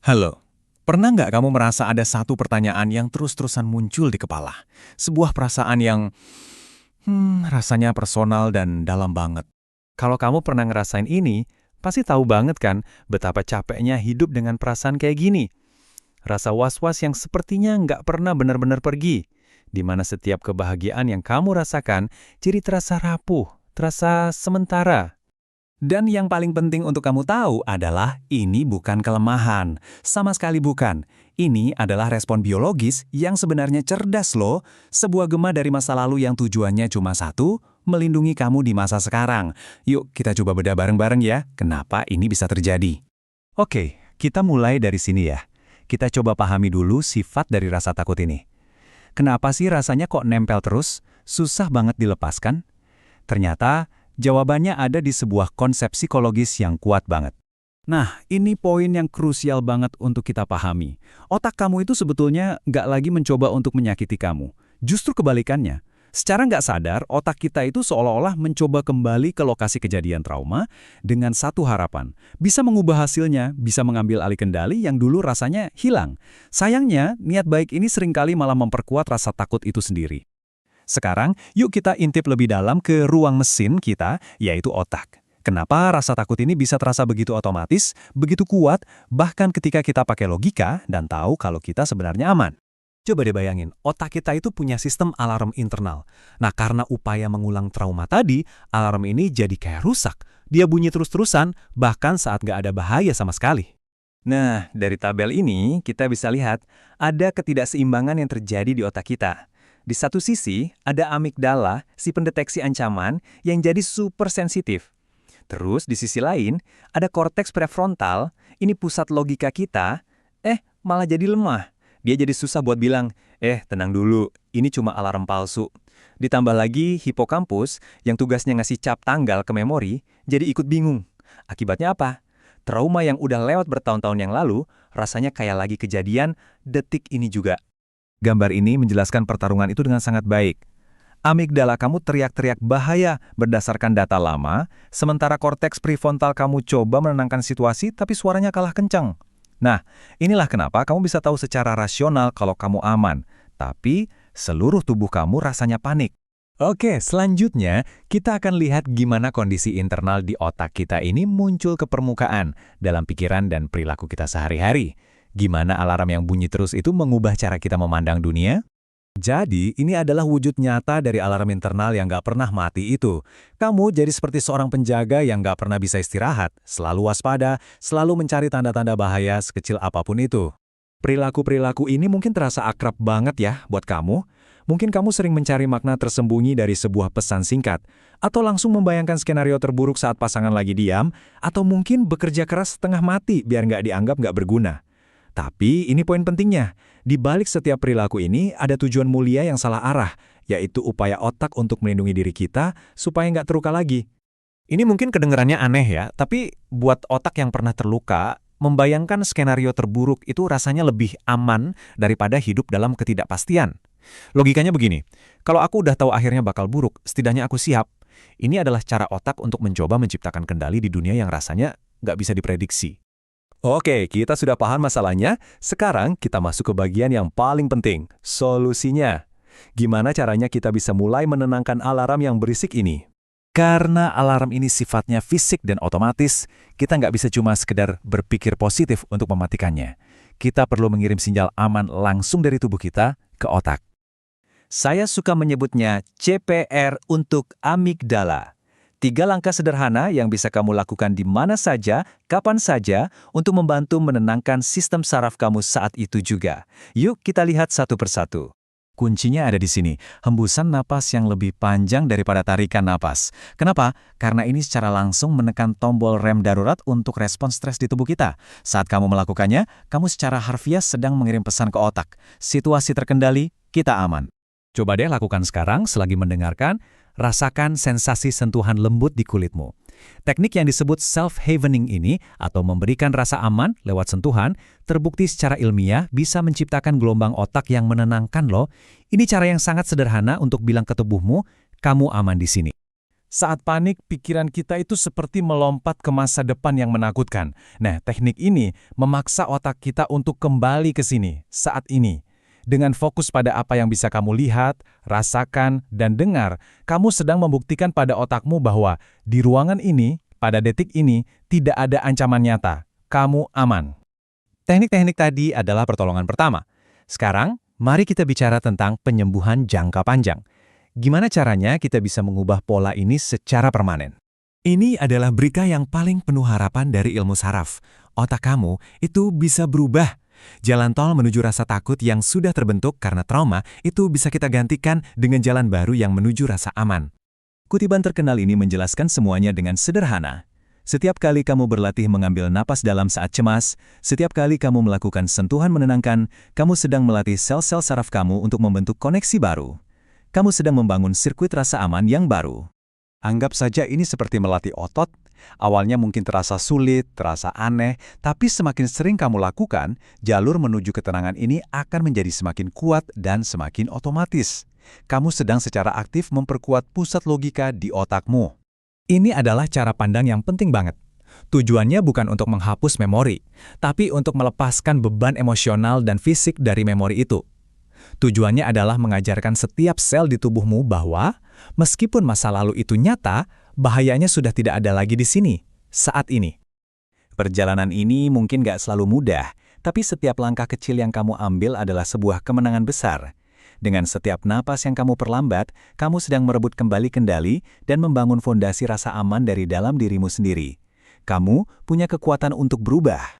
Halo, pernah nggak kamu merasa ada satu pertanyaan yang terus-terusan muncul di kepala? Sebuah perasaan yang, rasanya personal dan dalam banget. Kalau kamu pernah ngerasain ini, pasti tahu banget kan betapa capeknya hidup dengan perasaan kayak gini. Rasa was-was yang sepertinya nggak pernah benar-benar pergi, di mana setiap kebahagiaan yang kamu rasakan jadi terasa rapuh, terasa sementara. Dan yang paling penting untuk kamu tahu adalah ini bukan kelemahan. Sama sekali bukan. Ini adalah respon biologis yang sebenarnya cerdas loh. Sebuah gema dari masa lalu yang tujuannya cuma satu, melindungi kamu di masa sekarang. Yuk kita coba bedah bareng-bareng ya, kenapa ini bisa terjadi. Oke, kita mulai dari sini ya. Kita coba pahami dulu sifat dari rasa takut ini. Kenapa sih rasanya kok nempel terus? Susah banget dilepaskan? Ternyata, jawabannya ada di sebuah konsep psikologis yang kuat banget. Nah, ini poin yang krusial banget untuk kita pahami. Otak kamu itu sebetulnya nggak lagi mencoba untuk menyakiti kamu. Justru kebalikannya. Secara nggak sadar, otak kita itu seolah-olah mencoba kembali ke lokasi kejadian trauma dengan satu harapan. Bisa mengubah hasilnya, bisa mengambil alih kendali yang dulu rasanya hilang. Sayangnya, niat baik ini seringkali malah memperkuat rasa takut itu sendiri. Sekarang, yuk kita intip lebih dalam ke ruang mesin kita, yaitu otak. Kenapa rasa takut ini bisa terasa begitu otomatis, begitu kuat, bahkan ketika kita pakai logika dan tahu kalau kita sebenarnya aman? Coba deh bayangin, otak kita itu punya sistem alarm internal. Nah, karena upaya mengulang trauma tadi, alarm ini jadi kayak rusak. Dia bunyi terus-terusan, bahkan saat nggak ada bahaya sama sekali. Nah, dari tabel ini kita bisa lihat ada ketidakseimbangan yang terjadi di otak kita. Di satu sisi, ada amigdala, si pendeteksi ancaman, yang jadi super sensitif. Terus, di sisi lain, ada korteks prefrontal, ini pusat logika kita, malah jadi lemah. Dia jadi susah buat bilang, tenang dulu, ini cuma alarm palsu. Ditambah lagi, hipokampus, yang tugasnya ngasih cap tanggal ke memori, jadi ikut bingung. Akibatnya apa? Trauma yang udah lewat bertahun-tahun yang lalu, rasanya kayak lagi kejadian detik ini juga. Gambar ini menjelaskan pertarungan itu dengan sangat baik. Amigdala kamu teriak-teriak bahaya berdasarkan data lama, sementara korteks prefrontal kamu coba menenangkan situasi tapi suaranya kalah kencang. Nah, inilah kenapa kamu bisa tahu secara rasional kalau kamu aman, tapi seluruh tubuh kamu rasanya panik. Oke, selanjutnya kita akan lihat gimana kondisi internal di otak kita ini muncul ke permukaan dalam pikiran dan perilaku kita sehari-hari. Gimana alarm yang bunyi terus itu mengubah cara kita memandang dunia? Jadi, ini adalah wujud nyata dari alarm internal yang nggak pernah mati itu. Kamu jadi seperti seorang penjaga yang nggak pernah bisa istirahat, selalu waspada, selalu mencari tanda-tanda bahaya sekecil apapun itu. Perilaku-perilaku ini mungkin terasa akrab banget ya buat kamu. Mungkin kamu sering mencari makna tersembunyi dari sebuah pesan singkat, atau langsung membayangkan skenario terburuk saat pasangan lagi diam, atau mungkin bekerja keras setengah mati biar nggak dianggap nggak berguna. Tapi ini poin pentingnya, di balik setiap perilaku ini ada tujuan mulia yang salah arah, yaitu upaya otak untuk melindungi diri kita supaya nggak terluka lagi. Ini mungkin kedengarannya aneh ya, tapi buat otak yang pernah terluka, membayangkan skenario terburuk itu rasanya lebih aman daripada hidup dalam ketidakpastian. Logikanya begini, kalau aku udah tahu akhirnya bakal buruk, setidaknya aku siap. Ini adalah cara otak untuk mencoba menciptakan kendali di dunia yang rasanya nggak bisa diprediksi. Oke, kita sudah paham masalahnya. Sekarang kita masuk ke bagian yang paling penting, solusinya. Gimana caranya kita bisa mulai menenangkan alarm yang berisik ini? Karena alarm ini sifatnya fisik dan otomatis, kita nggak bisa cuma sekedar berpikir positif untuk mematikannya. Kita perlu mengirim sinyal aman langsung dari tubuh kita ke otak. Saya suka menyebutnya CPR untuk amigdala. 3 langkah sederhana yang bisa kamu lakukan di mana saja, kapan saja, untuk membantu menenangkan sistem saraf kamu saat itu juga. Yuk kita lihat satu persatu. Kuncinya ada di sini, hembusan napas yang lebih panjang daripada tarikan napas. Kenapa? Karena ini secara langsung menekan tombol rem darurat untuk respon stres di tubuh kita. Saat kamu melakukannya, kamu secara harfiah sedang mengirim pesan ke otak. Situasi terkendali, kita aman. Coba deh lakukan sekarang selagi mendengarkan. Rasakan sensasi sentuhan lembut di kulitmu. Teknik yang disebut self-havening ini, atau memberikan rasa aman lewat sentuhan, terbukti secara ilmiah bisa menciptakan gelombang otak yang menenangkan loh. Ini cara yang sangat sederhana untuk bilang ke tubuhmu, kamu aman di sini. Saat panik, pikiran kita itu seperti melompat ke masa depan yang menakutkan. Nah, teknik ini memaksa otak kita untuk kembali ke sini, saat ini. Dengan fokus pada apa yang bisa kamu lihat, rasakan, dan dengar, kamu sedang membuktikan pada otakmu bahwa di ruangan ini, pada detik ini, tidak ada ancaman nyata. Kamu aman. Teknik-teknik tadi adalah pertolongan pertama. Sekarang, mari kita bicara tentang penyembuhan jangka panjang. Gimana caranya kita bisa mengubah pola ini secara permanen? Ini adalah berita yang paling penuh harapan dari ilmu saraf. Otak kamu itu bisa berubah. Jalan tol menuju rasa takut yang sudah terbentuk karena trauma itu bisa kita gantikan dengan jalan baru yang menuju rasa aman. Kutipan terkenal ini menjelaskan semuanya dengan sederhana. Setiap kali kamu berlatih mengambil napas dalam saat cemas, setiap kali kamu melakukan sentuhan menenangkan, kamu sedang melatih sel-sel saraf kamu untuk membentuk koneksi baru. Kamu sedang membangun sirkuit rasa aman yang baru. Anggap saja ini seperti melatih otot. Awalnya mungkin terasa sulit, terasa aneh, tapi semakin sering kamu lakukan, jalur menuju ketenangan ini akan menjadi semakin kuat dan semakin otomatis. Kamu sedang secara aktif memperkuat pusat logika di otakmu. Ini adalah cara pandang yang penting banget. Tujuannya bukan untuk menghapus memori, tapi untuk melepaskan beban emosional dan fisik dari memori itu. Tujuannya adalah mengajarkan setiap sel di tubuhmu bahwa, meskipun masa lalu itu nyata, bahayanya sudah tidak ada lagi di sini, saat ini. Perjalanan ini mungkin gak selalu mudah, tapi setiap langkah kecil yang kamu ambil adalah sebuah kemenangan besar. Dengan setiap napas yang kamu perlambat, kamu sedang merebut kembali kendali dan membangun fondasi rasa aman dari dalam dirimu sendiri. Kamu punya kekuatan untuk berubah.